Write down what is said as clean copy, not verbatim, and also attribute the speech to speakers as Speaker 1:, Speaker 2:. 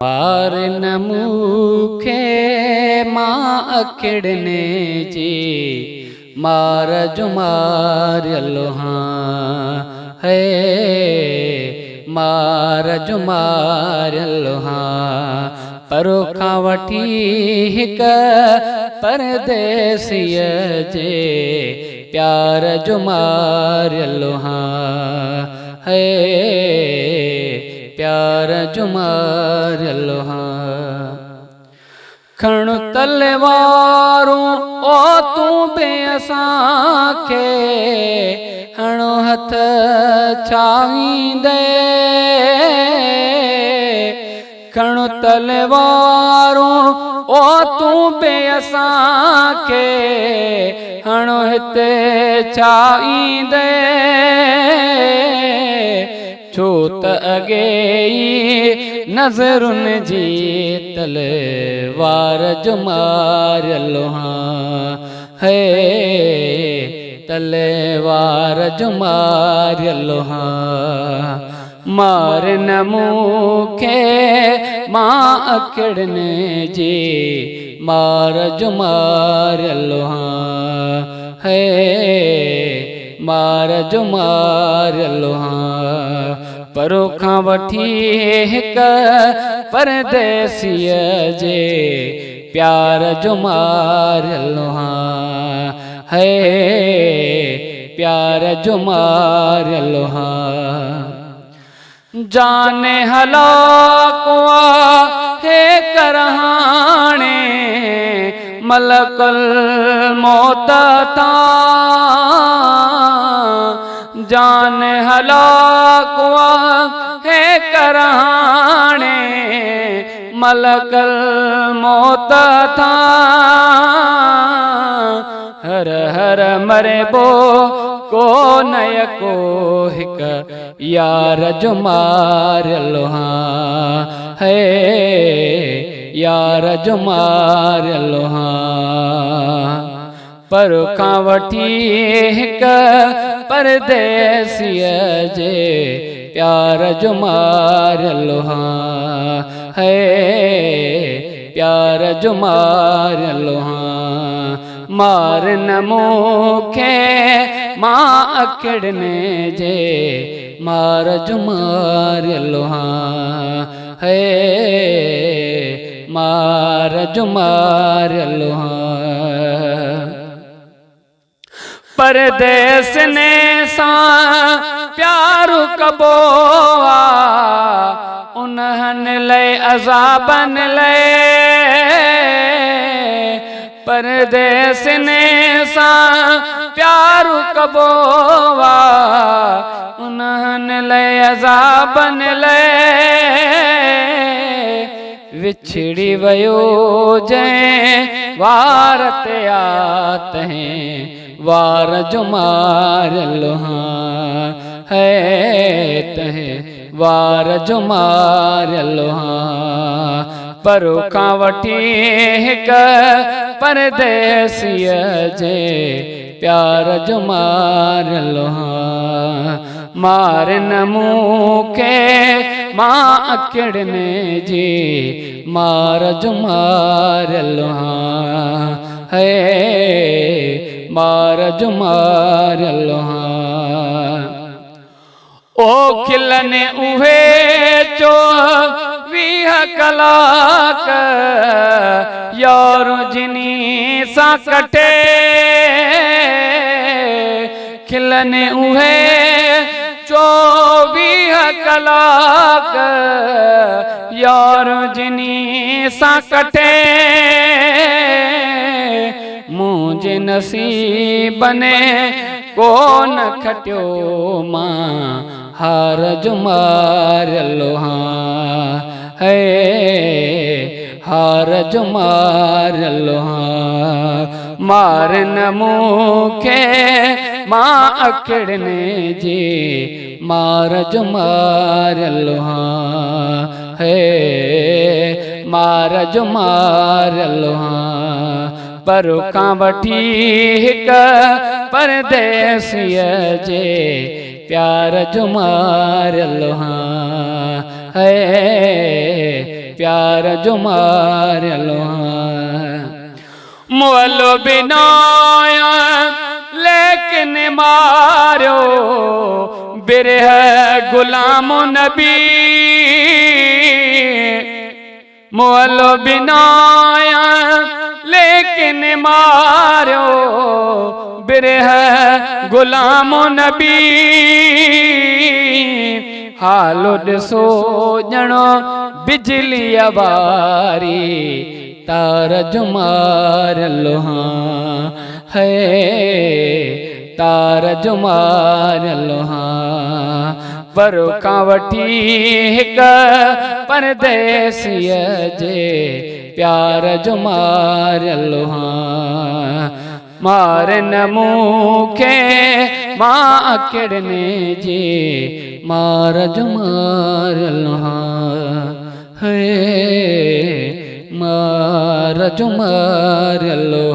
Speaker 1: मार न मूखे मां अखिड़ने जी मार जो मारियलो हाँ है मार जो मारियलो हाँ परो खां वठी हिक परदेसीअ जे प्यार जो मारियलो हाँ है प्यार जो मारियलो हाँ खण तलवारूं ओ तू बे असांखे हणो हथ छावींदे खण तलवारूं ओ तू बे असांखे हणो हिते छाईंदे छो त अॻे ई नज़रुनि जी तलवार जो मारियलो हाँ है तलवार जो मारियलो हाँ मार न मूखे मां अखिड़ने जी मार जो मारियलो हाँ है मार जो मारियलो हाँ परो खां वठी हिक परदेसीअ जे प्यार जो मारियलो हाँ है प्यार जो मारियलो हाँ जाने हलाको हे करहाणे मलकुल मौत था जान हलाको है करहाणे मलकुल मौत था हर हर मरे बो को नय को हिक यार जो मारियलो हाँ है यार जो मारियलो हाँ परो खां वठी हिक परदेसीअ जे प्यार जो मारियलो हाँ है प्यार जो मारियलो हाँ मार न मूखे मां अखिड़ने जे मार जो मारियलो हाँ है मार जो मारियलो हाँ परदेस ने सां प्यारु कबो उन्हन लय अज़ाबन लय परदेस ने सां प्यारु कबो उन्हन लय अज़ाबन लय विछड़ी वयो जैं वार ते आते हैं वार जो मारियलो हाँ है तहे वार जो मारियलो हाँ परो खां वठी हिक परदेसीअ जे प्यार जो मारियलो हाँ मार न मूखे मां अखिड़ने जी मार जो मारियलो हाँ है मार जो मारियलो हाँ ओ खिलने उहे 24 कलाक यारो जिनी सां कटे खिलने उहे 24 कलाक यारो जिनी सां कटे मुझे नसीब ने कोन खटियो मां हार जो मारियलो हाँ है हार जो मारियलो हाँ मार न मूखे मां अखिड़ने जी मार जो मारियलो हाँ है मार जो मारियलो हाँ परो खां वठी हिक परदेसीअ जे प्यार जो मारियलो हाँ है प्यार जो मारियलो मुअलो बिनाया लेकिन मारो बिरह गुलाम नबी मुअलो बिनाया लेकिन मारो बिरह गुलाम नबी हालो ॾिसो ॼणो बिजली वारी तार जो मारियलो है तार जो मारियलो परो खां वठी हिक परदेसीअ जे प्यार जो मारियलो मारन मूंखे मां किरने जी मार जो मारियलो है मार जो मारियलो